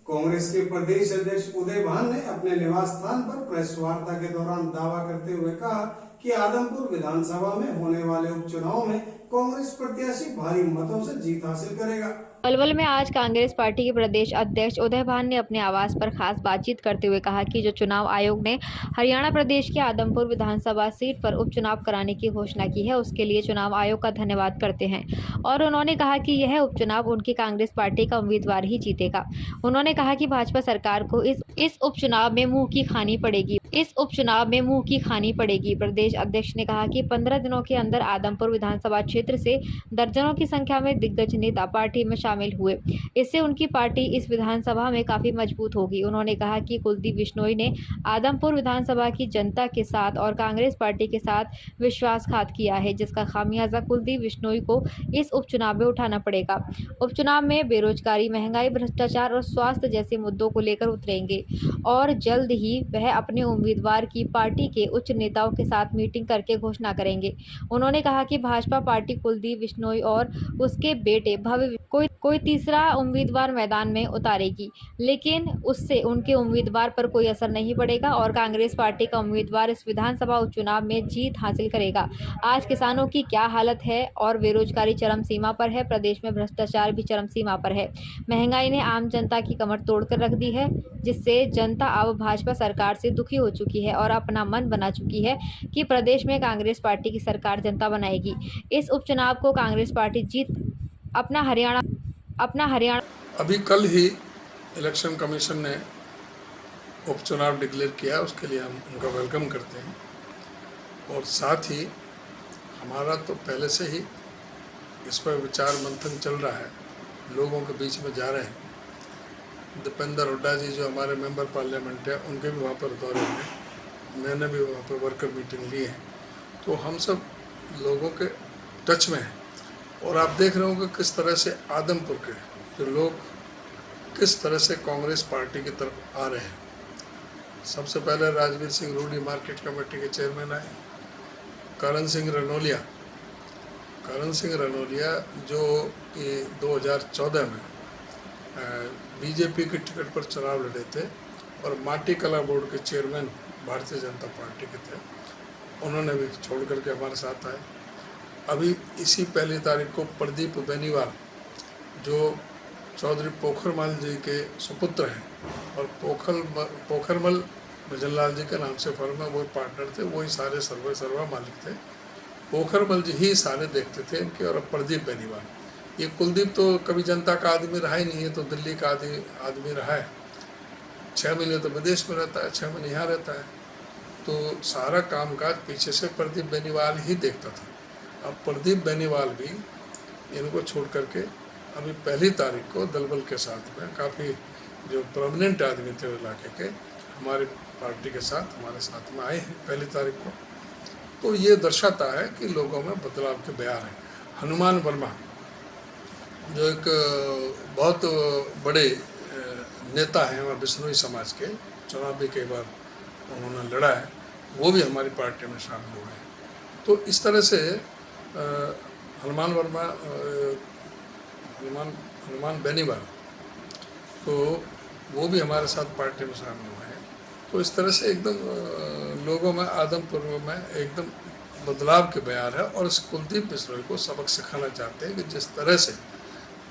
कांग्रेस के प्रदेश अध्यक्ष उदय भान ने अपने निवास स्थान पर प्रेस वार्ता के दौरान दावा करते हुए कहा कि आदमपुर विधानसभा में होने वाले उपचुनाव में कांग्रेस प्रत्याशी भारी मतों से जीत हासिल करेगा। पलवल में आज कांग्रेस पार्टी के प्रदेश अध्यक्ष उदय भान ने अपने आवास पर खास बातचीत करते हुए कहा कि जो चुनाव आयोग ने हरियाणा प्रदेश के आदमपुर विधानसभा सीट पर उपचुनाव कराने की घोषणा की है, उसके लिए चुनाव आयोग का धन्यवाद करते हैं। और उन्होंने कहा कि यह उपचुनाव उनकी कांग्रेस पार्टी का उम्मीदवार ही जीतेगा। उन्होंने कहा कि भाजपा सरकार को इस उपचुनाव में मुंह की खानी पड़ेगी। प्रदेश अध्यक्ष ने कहा कि 15 दिनों के अंदर आदमपुर विधानसभा क्षेत्र से दर्जनों की संख्या में दिग्गज नेता पार्टी में शामिल हुए। इससे उनकी पार्टी इस विधानसभा में काफी मजबूत होगी। उन्होंने कहा कि कुलदीप बिश्नोई ने आदमपुर विधानसभा की जनता के साथ और कांग्रेस पार्टी के साथ विश्वासघात किया है, जिसका खामियाजा कुलदीप बिश्नोई को इस उपचुनाव में उठाना पड़ेगा। उपचुनाव में बेरोजगारी, महंगाई, भ्रष्टाचार और स्वास्थ्य जैसे मुद्दों को लेकर उतरेंगे और जल्द ही वह अपने उम्मीदवार की पार्टी के उच्च नेताओं के साथ मीटिंग करके घोषणा करेंगे। उन्होंने कहा कि भाजपा पार्टी कुलदीप बिश्नोई और उसके बेटे भव्य कोई तीसरा उम्मीदवार मैदान में उतारेगी, लेकिन उससे उनके उम्मीदवार पर कोई असर नहीं पड़ेगा और कांग्रेस पार्टी का उम्मीदवार इस विधानसभा उपचुनाव में जीत हासिल करेगा। आज किसानों की क्या हालत है और बेरोजगारी चरम सीमा पर है। प्रदेश में भ्रष्टाचार भी चरम सीमा पर है। महंगाई ने आम जनता की कमर तोड़कर रख दी है, जिससे जनता अब भाजपा सरकार से दुखी हो चुकी है और अपना मन बना चुकी है कि प्रदेश में कांग्रेस पार्टी की सरकार जनता बनाएगी। इस उपचुनाव को कांग्रेस पार्टी जीत अपना हरियाणा। अभी कल ही इलेक्शन कमीशन ने उपचुनाव डिक्लेयर किया, उसके लिए हम उनका वेलकम करते हैं। और साथ ही हमारा तो पहले से ही इस पर विचार मंथन चल रहा है, लोगों के बीच में जा रहे हैं। दीपेंद्र हुड्डा जी जो हमारे मेंबर पार्लियामेंट है, उनके भी वहाँ पर दौरे हैं, मैंने भी वहाँ पर वर्कर मीटिंग ली है। तो हम सब लोगों के टच में हैं और आप देख रहे होंगे किस तरह से आदमपुर के जो लोग किस तरह से कांग्रेस पार्टी की तरफ आ रहे हैं। सबसे पहले राजवीर सिंह रूडी मार्केट कमेटी के चेयरमैन आए, करण सिंह रनौलिया जो कि 2014 में बीजेपी की टिकट पर चुनाव लड़े थे और माटी कला बोर्ड के चेयरमैन भारतीय जनता पार्टी के थे, उन्होंने भी छोड़ करके हमारे साथ आए। अभी इसी 1 तारीख को प्रदीप बेनीवाल जो चौधरी पोखरमल जी के सुपुत्र हैं और पोखरमल भजनलाल जी के नाम से फर्म है, वो पार्टनर थे, वही सारे सर्वा मालिक थे। पोखरमल जी ही सारे देखते थे इनके। और अब प्रदीप बेनीवाल, ये कुलदीप तो कभी जनता का आदमी रहा ही नहीं है, तो दिल्ली का आदमी रहा है। 6 महीने तो विदेश में रहता है, 6 महीने यहाँ रहता है, तो सारा कामकाज पीछे से प्रदीप बेनीवाल ही देखता था। अब प्रदीप बेनीवाल भी इनको छोड़ करके अभी 1 तारीख को दलबल के साथ में काफ़ी जो प्रोमिनेंट आदमी थे इलाके के हमारी पार्टी के साथ हमारे साथ में आए हैं 1 तारीख को। तो ये दर्शाता है कि लोगों में बदलाव के बयान हैं। हनुमान वर्मा जो एक बहुत बड़े नेता हैं वहाँ बिश्नोई समाज के, चुनाव भी कई बार उन्होंने लड़ा है, वो भी हमारी पार्टी में शामिल हुए हैं। तो इस तरह से हनुमान बेनीवाल, तो वो भी हमारे साथ पार्टी में शामिल हुए हैं। तो इस तरह से एकदम लोगों में आदमपुर में एकदम बदलाव के बयान है और इस कुलदीप बिश्नोई को सबक सिखाना चाहते हैं कि जिस तरह से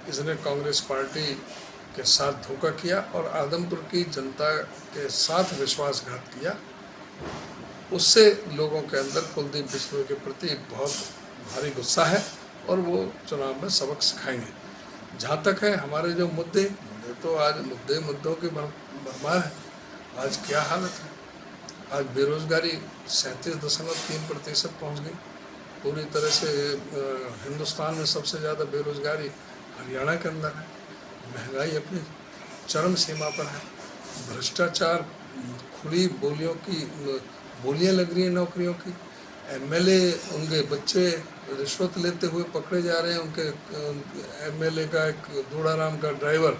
इसने कांग्रेस पार्टी के साथ धोखा किया और आदमपुर की जनता के साथ विश्वासघात किया, उससे लोगों के अंदर कुलदीप बिश्नोई के प्रति बहुत भारी गुस्सा है और वो चुनाव में सबक सिखाएंगे। जहाँ तक है हमारे जो मुद्दे तो आज मुद्दों की भरमार है। आज क्या हालत है, आज बेरोजगारी 37.3% पहुँच गई। पूरी तरह से हिंदुस्तान में सबसे ज़्यादा बेरोजगारी हरियाणा के अंदर है। महंगाई अपनी चरम सीमा पर है। भ्रष्टाचार, खुली बोलियां लग रही हैं नौकरियों की। एमएलए, उनके बच्चे रिश्वत लेते हुए पकड़े जा रहे हैं। उनके एमएलए का एक दूड़ाराम का ड्राइवर,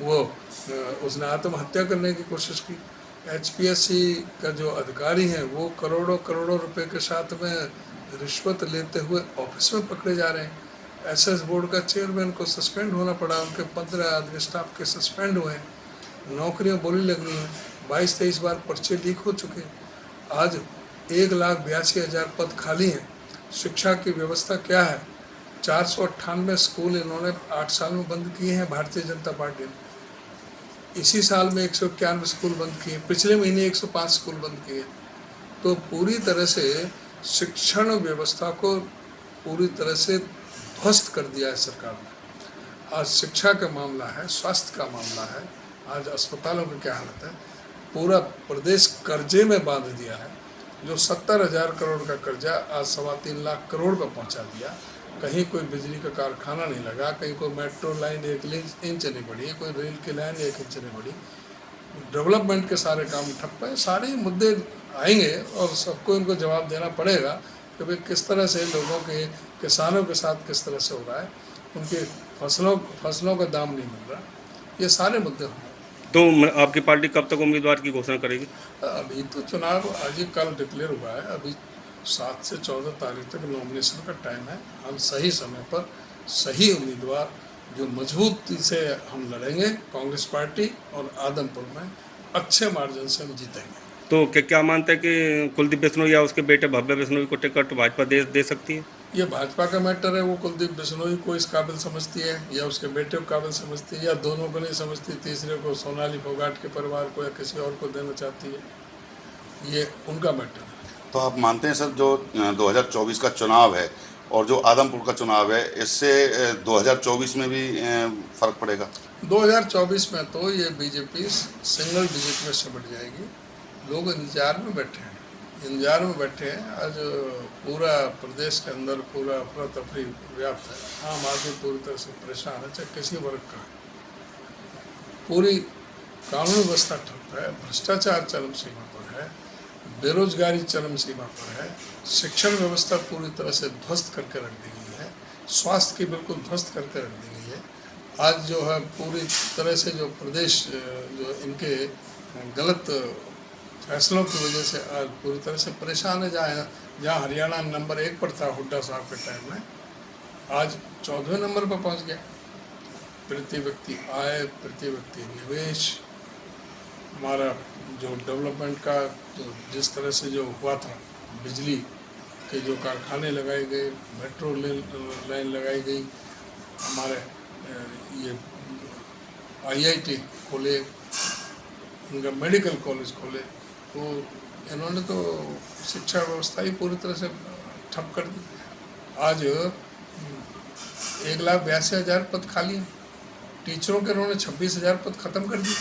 वो उसने आत्महत्या करने की कोशिश की। एचपीएससी का जो अधिकारी हैं वो करोड़ों रुपए के साथ में रिश्वत लेते हुए ऑफिस में पकड़े जा रहे हैं। एसएस बोर्ड का चेयरमैन को सस्पेंड होना पड़ा, उनके 15 आदमी स्टाफ के सस्पेंड हुए हैं। नौकरियां बोली लग रही हैं, 22-23 बार पर्चे लीक हो चुके हैं। आज 1,82,000 पद खाली हैं। शिक्षा की व्यवस्था क्या है? 498 स्कूल इन्होंने 8 साल में बंद किए हैं भारतीय जनता पार्टी ने। इसी साल में 191 स्कूल बंद किए, पिछले महीने 105 स्कूल बंद किए। तो पूरी तरह से शिक्षण व्यवस्था को पूरी तरह से ध्वस्त कर दिया है सरकार ने। आज शिक्षा का मामला है, स्वास्थ्य का मामला है, आज अस्पतालों की क्या हालत है। पूरा प्रदेश कर्जे में बांध दिया है। जो 70,000 करोड़ का कर्जा आज 3.25 लाख करोड़ पर पहुंचा दिया। कहीं कोई बिजली का कारखाना नहीं लगा, कहीं कोई मेट्रो लाइन 1 इंच नहीं बढ़ी, कोई रेल की लाइन 1 इंच नहीं बढ़ी। डेवलपमेंट के सारे काम ठप है। सारे मुद्दे आएंगे और सबको इनको जवाब देना पड़ेगा कि भाई किस तरह से लोगों के, किसानों के साथ किस तरह से हो रहा है, उनके फसलों का दाम नहीं मिल रहा। ये सारे मुद्दे होंगे। तो आपकी पार्टी कब तक उम्मीदवार की घोषणा करेगी? अभी तो चुनाव आज ही कल डिक्लेयर हुआ है। अभी 7 से 14 तारीख तक नॉमिनेशन का टाइम है। हम सही समय पर सही उम्मीदवार जो मजबूती से हम लड़ेंगे कांग्रेस पार्टी, और आदमपुर में अच्छे मार्जिन से हम जीतेंगे। तो क्या मानते हैं कि कुलदीप बिश्नोई या उसके बेटे भव्य बिश्नोई को टिकट भाजपा दे सकती है? ये भाजपा का मैटर है। वो कुलदीप बिश्नोई को इस काबिल समझती है, या उसके बेटे को काबिल समझती है, या दोनों को नहीं समझती, तीसरे को सोनाली फोगाट के परिवार को या किसी और को देना चाहती है। ये उनका मैटर है। तो आप मानते हैं सर जो 2024 का चुनाव है और जो आदमपुर का चुनाव है, इससे 2024 में भी फर्क पड़ेगा? 2024 में तो ये बीजेपी सिंगल डिजिट में सिमट जाएगी। लोग इंतजार में बैठे हैं, आज पूरा प्रदेश के अंदर पूरा अफरा तफरी व्याप्त है। आम आदमी पूरी तरह से परेशान है, चाहे किसी वर्ग का है। पूरी कानून व्यवस्था ठप है, भ्रष्टाचार चरम सीमा पर है, बेरोजगारी चरम सीमा पर है, शिक्षण व्यवस्था पूरी तरह से ध्वस्त करके रख दी गई है, स्वास्थ्य की बिल्कुल ध्वस्त करके रख दी गई है। आज जो है पूरी तरह से जो प्रदेश जो इनके गलत फैसलों की वजह से आज पूरी तरह से परेशान है। जहाँ हरियाणा नंबर 1 पर था हुड्डा साहब के टाइम में, आज 14वें नंबर पर पहुँच गया। प्रति व्यक्ति आय, प्रति व्यक्ति निवेश, हमारा जो डेवलपमेंट का जो जिस तरह से जो हुआ था, बिजली के जो कारखाने लगाए गए, मेट्रो लाइन लगाई गई, हमारे ये IIT खोले, उनका मेडिकल कॉलेज खोले, तो इन्होंने तो शिक्षा व्यवस्था ही पूरी तरह से ठप कर दी। आज 1,82,000 पद खाली हैं। टीचरों के इन्होंने 26,000 पद खत्म कर दिए।